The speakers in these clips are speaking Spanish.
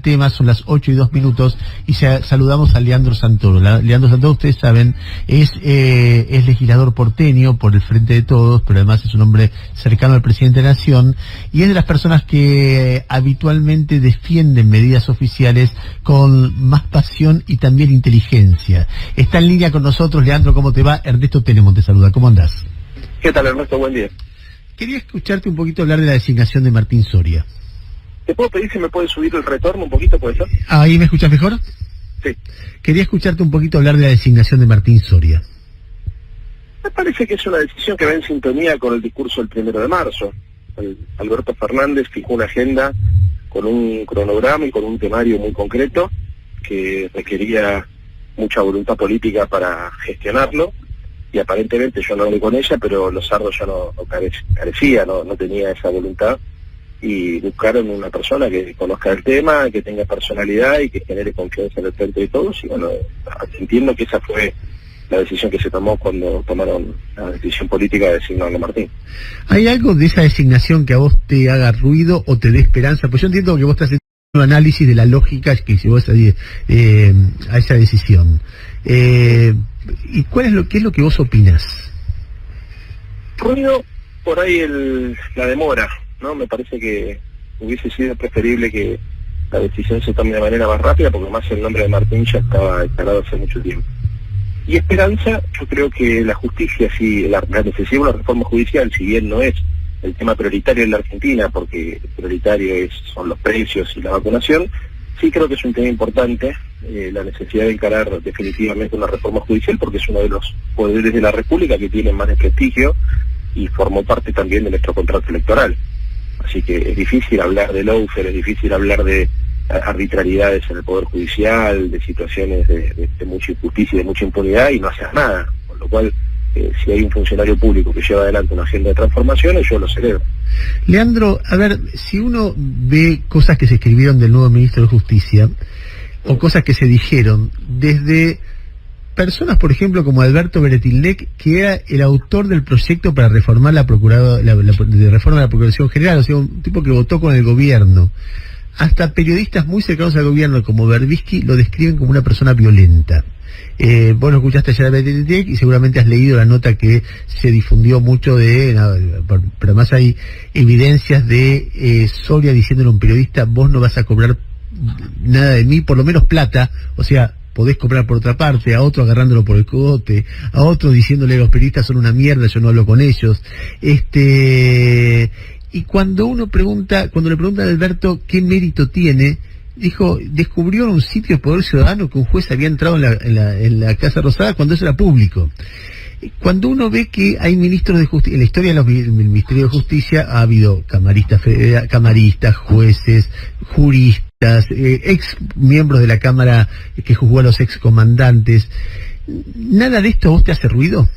el tema, son las 8:02, y saludamos a Leandro Santoro. Leandro Santoro, ustedes saben, es legislador porteño por el Frente de Todos, pero además es un hombre cercano al presidente de la Nación, y es de las personas que habitualmente defienden medidas oficiales con más pasión y también inteligencia. Está en línea con nosotros. Leandro, ¿cómo te va? Ernesto Telemont te saluda, ¿cómo andás? ¿Qué tal, Ernesto? Buen día. Quería escucharte un poquito hablar de la designación de Martín Soria. ¿Te puedo pedir si me puedes subir el retorno un poquito, puede ser? ¿Ahí me escuchas mejor? Sí. Quería escucharte un poquito hablar de la designación de Martín Soria. Me parece que es una decisión que va en sintonía con el discurso del 1 de marzo. Alberto Fernández fijó una agenda con un cronograma y con un temario muy concreto que requería mucha voluntad política para gestionarlo, y aparentemente yo no hablé con ella, pero Lozardo ya no carecía, no tenía esa voluntad, y buscaron una persona que conozca el tema, que tenga personalidad y que genere confianza en el Frente de Todos, y bueno, entiendo que esa fue la decisión que se tomó cuando tomaron la decisión política de designarlo a Martín. ¿Hay algo de esa designación que a vos te haga ruido o te dé esperanza? Pues yo entiendo que vos estás haciendo un análisis de la lógica que llevó a esa decisión. ¿Y qué es lo que vos opinás? Ruido, por ahí la demora, ¿no? Me parece que hubiese sido preferible que la decisión se tome de manera más rápida, porque más el nombre de Martín ya estaba instalado hace mucho tiempo. Y esperanza, yo creo que la justicia, si la necesidad de una reforma judicial, si bien no es el tema prioritario en la Argentina, porque el prioritario son los precios y la vacunación, sí creo que es un tema importante, la necesidad de encarar definitivamente una reforma judicial, porque es uno de los poderes de la República que tienen más desprestigio y formó parte también de nuestro contrato electoral. Así que es difícil hablar de lawfare, es difícil hablar de arbitrariedades en el Poder Judicial, de situaciones de mucha injusticia y de mucha impunidad, y no hacer nada, con lo cual si hay un funcionario público que lleva adelante una agenda de transformaciones, yo lo celebro. Leandro, a ver, si uno ve cosas que se escribieron del nuevo ministro de Justicia, o cosas que se dijeron, desde personas, por ejemplo, como Alberto Beretilnec, que era el autor del proyecto para reformar la reforma de la Procuración General, o sea, un tipo que votó con el gobierno, hasta periodistas muy cercanos al gobierno, como Berbisky, lo describen como una persona violenta. Vos lo escuchaste ayer a Beretilnec y seguramente has leído la nota que se difundió mucho pero además hay evidencias de Soria diciéndole a un periodista: vos no vas a cobrar nada de mí, por lo menos plata, o sea, podés cobrar por otra parte, a otro agarrándolo por el cogote, a otro diciéndole los periodistas son una mierda, yo no hablo con ellos. Y cuando le preguntan a Alberto qué mérito tiene, dijo, descubrió en un sitio de Poder Ciudadano que un juez había entrado en la Casa Rosada cuando eso era público. Cuando uno ve que hay ministros de justicia, en la historia del Ministerio de Justicia ha habido camaristas, jueces, juristas, ex miembros de la Cámara que juzgó a los ex comandantes, ¿nada de esto a vos te hace ruido?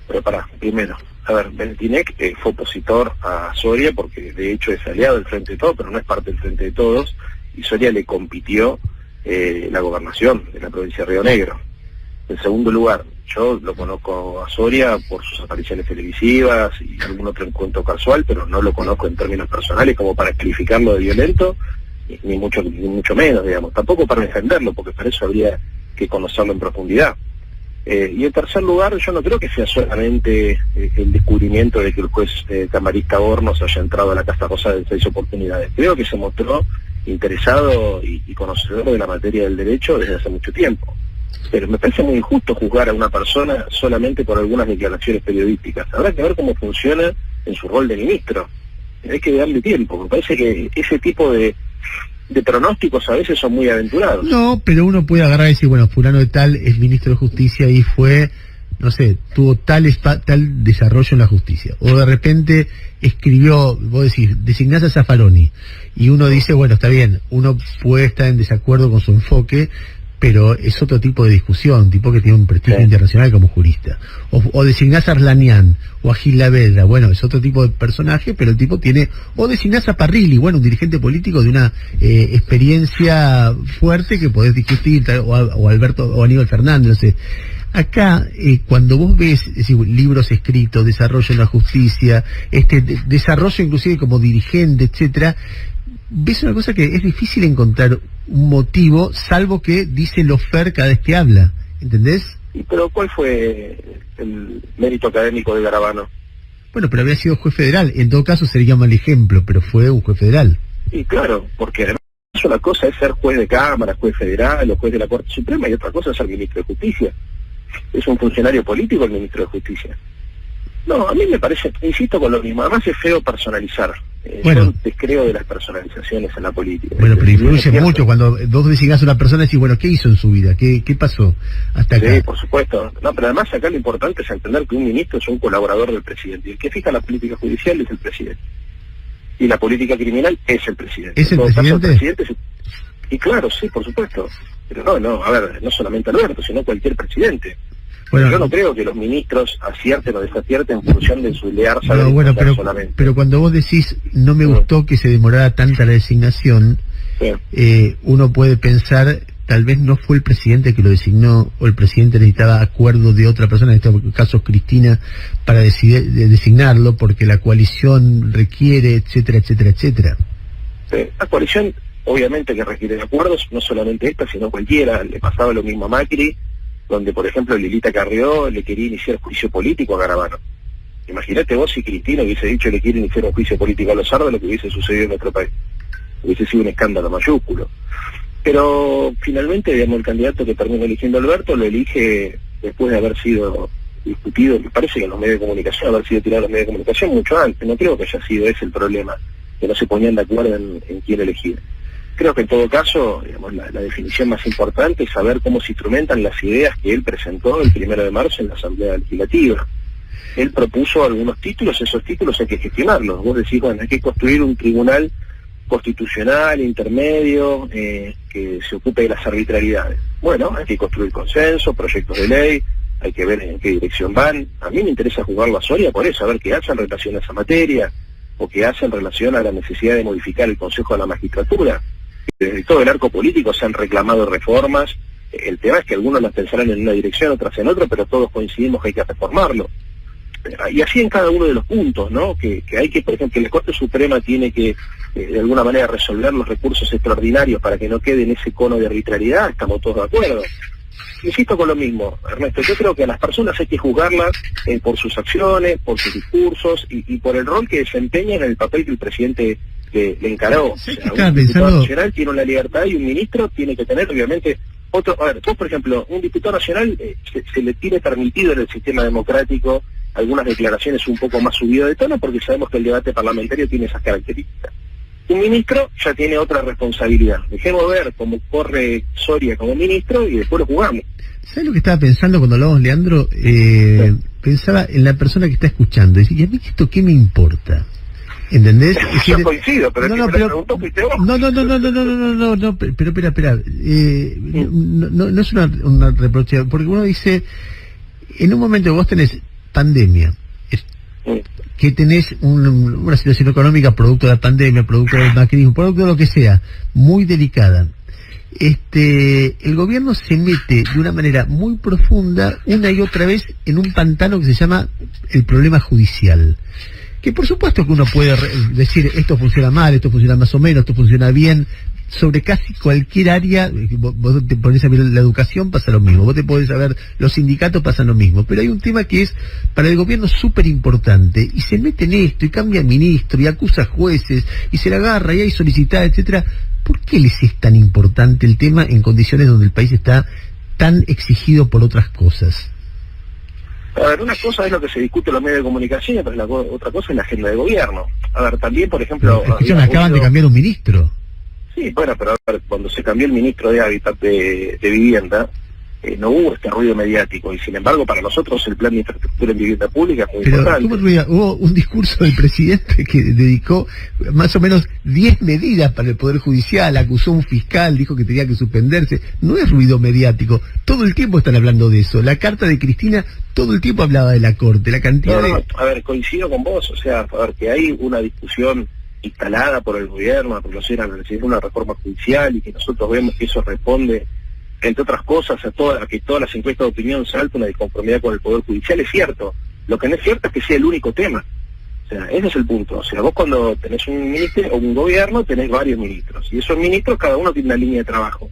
Pero primero, a ver, Beretilnec fue opositor a Soria porque de hecho es aliado del Frente de Todos, pero no es parte del Frente de Todos, y Soria le compitió la gobernación de la provincia de Río Negro. En segundo lugar, yo lo conozco a Soria por sus apariciones televisivas y algún otro encuentro casual, pero no lo conozco en términos personales como para calificarlo de violento, ni mucho menos, digamos. Tampoco para defenderlo, porque para eso habría que conocerlo en profundidad. Y en tercer lugar, yo no creo que sea solamente el descubrimiento de que el juez camarista Hornos haya entrado a la Casa Rosada en 6 oportunidades. Creo que se mostró interesado y conocedor de la materia del derecho desde hace mucho tiempo. Pero me parece muy injusto juzgar a una persona solamente por algunas declaraciones periodísticas. Habrá que ver cómo funciona en su rol de ministro. Hay que darle tiempo. Me parece que ese tipo de pronósticos a veces son muy aventurados. No, pero uno puede agarrar y decir, bueno, fulano de tal es ministro de Justicia y fue, no sé, tuvo tal desarrollo en la justicia. O de repente escribió, vos decís, designás a Zaffaroni, y uno dice, bueno, está bien, uno puede estar en desacuerdo con su enfoque, pero es otro tipo de discusión, un tipo que tiene un prestigio internacional como jurista. O designás a Arlanian o a Gil Lavedra, bueno, es otro tipo de personaje, pero el tipo tiene... O designás a Parrilli, bueno, un dirigente político de una experiencia fuerte que podés discutir, o Alberto o Aníbal Fernández, no sé. Acá, cuando vos ves libros escritos, desarrollo en la justicia, desarrollo inclusive como dirigente, etcétera, ves una cosa que es difícil encontrar un motivo, salvo que dice Lofer cada vez que habla, ¿entendés? Pero ¿cuál fue el mérito académico de Garabano? Bueno, pero había sido juez federal, en todo caso sería mal ejemplo, pero fue un juez federal. Y claro, porque además una cosa es ser juez de Cámara, juez federal o juez de la Corte Suprema, y otra cosa es ser ministro de Justicia. Es un funcionario político el ministro de Justicia. No, a mí me parece, insisto con lo mismo, además es feo personalizar. Bueno, yo descreo de las personalizaciones en la política. Bueno, pero influye mucho cuando vos designás a una persona y decís, bueno, ¿qué hizo en su vida? ¿Qué pasó hasta acá? Sí, por supuesto. No, pero además acá lo importante es entender que un ministro es un colaborador del presidente. Y el que fija la política judicial es el presidente. Y la política criminal es el presidente. ¿Es el presidente? Y claro, sí, por supuesto. Pero no, a ver, no solamente Alberto, sino cualquier presidente. Bueno, yo no creo que los ministros acierten o desacierten en función de su leal saber. No, bueno, pero cuando vos decís, no me gustó que se demorara tanta la designación, uno puede pensar, tal vez no fue el presidente que lo designó, o el presidente necesitaba acuerdo de otra persona, en este caso Cristina, para designarlo, porque la coalición requiere, etcétera, etcétera, etcétera. La coalición, obviamente que requiere acuerdos, no solamente esta, sino cualquiera. Le pasaba lo mismo a Macri, donde, por ejemplo, Lilita Carrió le quería iniciar juicio político a Garabano. Imagínate vos si Cristina hubiese dicho le quiere iniciar un juicio político a Lozardo, lo que hubiese sucedido en nuestro país. Hubiese sido un escándalo mayúsculo. Pero finalmente, digamos, el candidato que terminó eligiendo Alberto lo elige después de haber sido discutido, me parece que en los medios de comunicación, haber sido tirado en los medios de comunicación mucho antes. No creo que haya sido ese el problema, que no se ponían de acuerdo en quién elegir. Creo que en todo caso, digamos, la definición más importante es saber cómo se instrumentan las ideas que él presentó el 1 de marzo en la Asamblea Legislativa. Él propuso algunos títulos, esos títulos hay que gestionarlos. Vos decís, bueno, hay que construir un tribunal constitucional, intermedio, que se ocupe de las arbitrariedades. Bueno, hay que construir consenso, proyectos de ley, hay que ver en qué dirección van. A mí me interesa jugar la Soria por eso, a ver qué hace en relación a esa materia, o qué hace en relación a la necesidad de modificar el Consejo de la Magistratura. Desde todo el arco político se han reclamado reformas. El tema es que algunos las pensarán en una dirección, otras en otra, pero todos coincidimos que hay que reformarlo. Y así en cada uno de los puntos, ¿no? Que hay que, por ejemplo, la Corte Suprema tiene que, de alguna manera, resolver los recursos extraordinarios para que no quede en ese cono de arbitrariedad, estamos todos de acuerdo. Insisto con lo mismo, Ernesto, yo creo que a las personas hay que juzgarlas por sus acciones, por sus discursos y por el rol que desempeñan en el papel que el presidente le encaró. Sí, o sea, un diputado nacional tiene una libertad y un ministro tiene que tener, obviamente, otro. A ver, vos, por ejemplo, un diputado nacional se le tiene permitido en el sistema democrático algunas declaraciones un poco más subidas de tono porque sabemos que el debate parlamentario tiene esas características. Un ministro ya tiene otra responsabilidad. Dejemos ver cómo corre Soria como ministro y después lo jugamos. ¿Sabes lo que estaba pensando cuando hablábamos, Leandro? Pensaba en la persona que está escuchando. ¿Y a mí esto qué me importa? ¿Entendés? Yo coincido, pero me preguntó fuiste vos. No, pero espera. No es una reproche, porque uno dice, en un momento vos tenés pandemia, que tenés una situación económica producto de la pandemia, producto del macrismo, producto de lo que sea, muy delicada. El gobierno se mete de una manera muy profunda una y otra vez en un pantano que se llama el problema judicial. Que por supuesto que uno puede decir esto funciona mal, esto funciona más o menos, esto funciona bien, sobre casi cualquier área. Vos te ponés a ver la educación, pasa lo mismo, vos te podés saber los sindicatos, pasa lo mismo, pero hay un tema que es para el gobierno súper importante, y se mete en esto, y cambia ministro, y acusa jueces, y se la agarra, y hay solicitada, etcétera. ¿Por qué les es tan importante el tema en condiciones donde el país está tan exigido por otras cosas? A ver, una cosa es lo que se discute en los medios de comunicación, pero otra cosa es la agenda de gobierno. A ver, también, por ejemplo... acaban de cambiar un ministro. Sí, bueno, pero a ver, cuando se cambió el ministro de Hábitat de Vivienda, no hubo este ruido mediático, y sin embargo para nosotros el plan de infraestructura en vivienda pública es muy importante. Hubo un discurso del presidente que dedicó más o menos 10 medidas para el Poder Judicial, acusó a un fiscal, dijo que tenía que suspenderse. No es ruido mediático, todo el tiempo están hablando de eso. La carta de Cristina todo el tiempo hablaba de la Corte, la cantidad de... A ver, coincido con vos, o sea, a ver, que hay una discusión instalada por el gobierno a producir una reforma judicial, y que nosotros vemos que eso responde, entre otras cosas, a que todas las encuestas de opinión salten una disconformidad con el Poder Judicial. Es cierto. Lo que no es cierto es que sea el único tema. O sea, ese es el punto. O sea, vos cuando tenés un ministro o un gobierno, tenés varios ministros. Y esos ministros, cada uno tiene una línea de trabajo.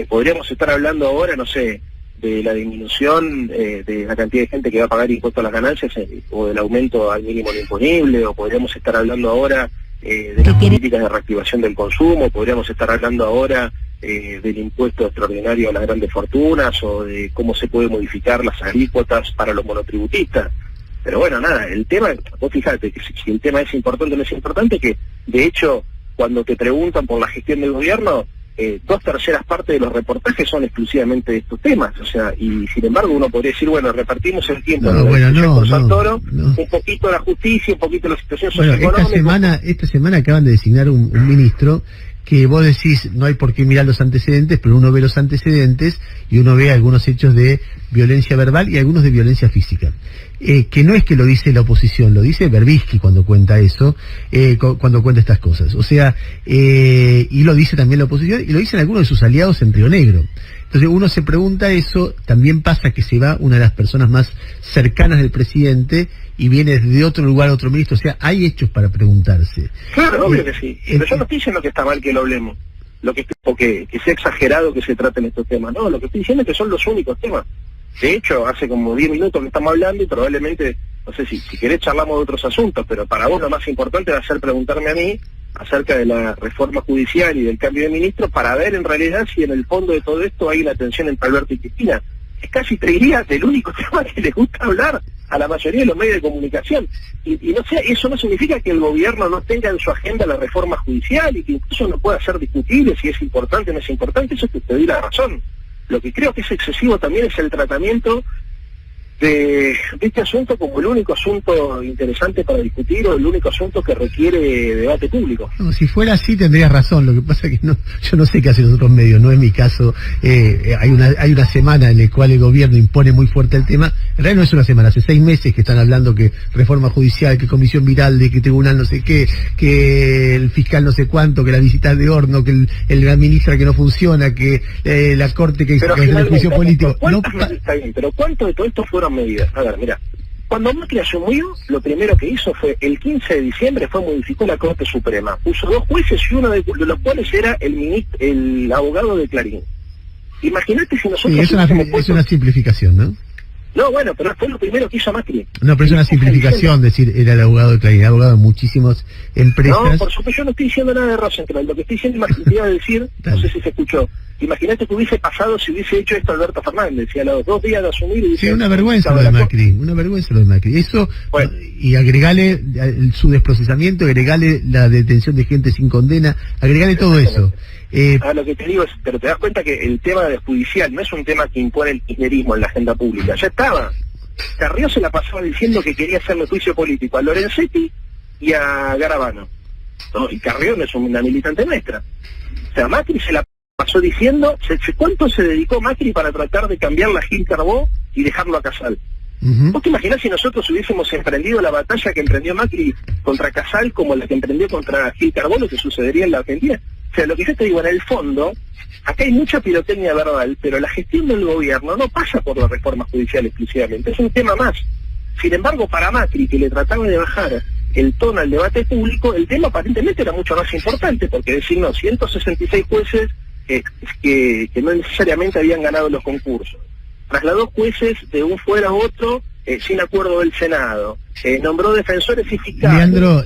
Podríamos estar hablando ahora, no sé, de la disminución de la cantidad de gente que va a pagar impuestos a las ganancias, o del aumento al mínimo no imponible, o podríamos estar hablando ahora de las políticas de reactivación del consumo, podríamos estar hablando ahora del impuesto extraordinario a las grandes fortunas, o de cómo se puede modificar las alícuotas para los monotributistas. Pero bueno, nada, el tema, vos fijate que si el tema es importante o no es importante, que de hecho cuando te preguntan por la gestión del gobierno, 2/3 partes de los reportajes son exclusivamente de estos temas, o sea, y sin embargo uno podría decir, bueno, repartimos el tiempo con Santoro, un poquito la justicia, un poquito la situación socioeconómica. Esta semana acaban de designar un ministro que vos decís, no hay por qué mirar los antecedentes, pero uno ve los antecedentes y uno ve algunos hechos de violencia verbal y algunos de violencia física. Que no es que lo dice la oposición, lo dice Berbisky cuando cuenta eso, cuando cuenta estas cosas. O sea, y lo dice también la oposición, y lo dicen algunos de sus aliados en Río Negro. Entonces uno se pregunta eso, también pasa que se va una de las personas más cercanas del presidente y viene de otro lugar otro ministro, o sea, hay hechos para preguntarse. Claro, obvio que sí, pero yo no estoy diciendo que está mal que lo hablemos, o que sea exagerado que se traten estos temas, no, lo que estoy diciendo es que son los únicos temas. De hecho, hace como 10 minutos que estamos hablando y probablemente, no sé si querés charlamos de otros asuntos, pero para vos lo más importante va a ser preguntarme a mí acerca de la reforma judicial y del cambio de ministro para ver en realidad si en el fondo de todo esto hay una tensión entre Alberto y Cristina. Es casi, te diría, el único tema que les gusta hablar a la mayoría de los medios de comunicación. Y no sé, eso no significa que el gobierno no tenga en su agenda la reforma judicial y que incluso no pueda ser discutible si es importante o no es importante, eso es que te doy la razón. Lo que creo que es excesivo también es el tratamiento de este asunto como el único asunto interesante para discutir o el único asunto que requiere debate público. No, si fuera así tendrías razón, lo que pasa es que no, yo no sé qué hacen los otros medios, no es mi caso. Hay una semana en la cual el gobierno impone muy fuerte el tema, en realidad no es una semana, hace 6 meses que están hablando que reforma judicial, que comisión Viralde, que tribunal no sé qué, que el fiscal no sé cuánto, que las visitas de horno, que la ministra que no funciona, que la corte que hizo el juicio político. Pero ¿cuánto de todo esto fueron medidas? A ver, mira, cuando Macri asumió, lo primero que hizo fue, el 15 de diciembre modificó la Corte Suprema, puso 2 jueces y uno de los cuales era el abogado de Clarín. Imagínate si nosotros... Sí, es una simplificación, ¿no? No, bueno, pero fue lo primero que hizo Macri. No, pero es una simplificación decir, era el abogado de Clarín, abogado de muchísimas empresas. No, por supuesto, yo no estoy diciendo nada de Rosenkrantz, lo que estoy diciendo es iba a decir, no sé si se escuchó, imagínate que hubiese pasado si hubiese hecho esto Alberto Fernández, y a los 2 días de asumir... Y sí, una vergüenza lo de Macri, una vergüenza lo de Macri. Eso, bueno, y agregale su desprocesamiento, agregale la detención de gente sin condena, agregale todo eso. Lo que te digo es, pero te das cuenta que el tema de judicial no es un tema que impone el kirchnerismo en la agenda pública, ya estaba. Carrió se la pasaba diciendo que quería hacerle juicio político a Lorenzetti y a Garabano, ¿no? Y Carrió no es una militante nuestra. O sea, Macri se la pasó diciendo, ¿cuánto se dedicó Macri para tratar de cambiar la Gil Carbó y dejarlo a Casal? ¿Vos te imaginás si nosotros hubiésemos emprendido la batalla que emprendió Macri contra Casal como la que emprendió contra Gil Carbó, lo que sucedería en la Argentina? O sea, lo que yo te digo, en el fondo, acá hay mucha pirotecnia verbal, pero la gestión del gobierno no pasa por la reforma judicial exclusivamente, es un tema más. Sin embargo, para Macri, que le trataba de bajar el tono al debate público, el tema aparentemente era mucho más importante, porque designó 166 jueces que no necesariamente habían ganado los concursos. Trasladó jueces de un fuera a otro sin acuerdo del Senado. Nombró defensores y fiscales. Leandro,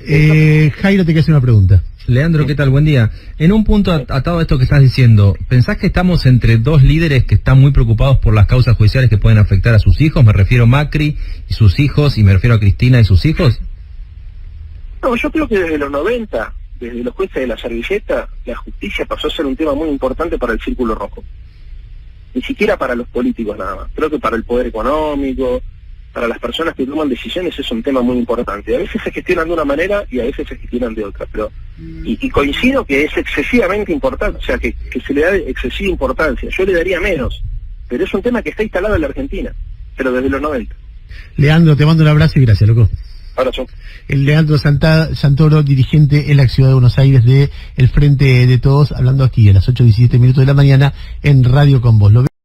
Jairo te quiere hacer una pregunta. Leandro, ¿qué tal? Buen día. En un punto atado a esto que estás diciendo, ¿pensás que estamos entre 2 líderes que están muy preocupados por las causas judiciales que pueden afectar a sus hijos? Me refiero a Macri y sus hijos, y me refiero a Cristina y sus hijos. No, yo creo que desde los 90, desde los jueces de la servilleta, la justicia pasó a ser un tema muy importante para el Círculo Rojo. Ni siquiera para los políticos nada más. Creo que para el poder económico, para las personas que toman decisiones es un tema muy importante. A veces se gestionan de una manera y a veces se gestionan de otra, pero y coincido que es excesivamente importante, o sea, que se le da excesiva importancia. Yo le daría menos, pero es un tema que está instalado en la Argentina, pero desde los 90. Leandro, te mando un abrazo y gracias, loco. Abrazo. El Leandro Santoro, dirigente en la ciudad de Buenos Aires de El Frente de Todos, hablando aquí a las 8:17 de la mañana en Radio Con Vos.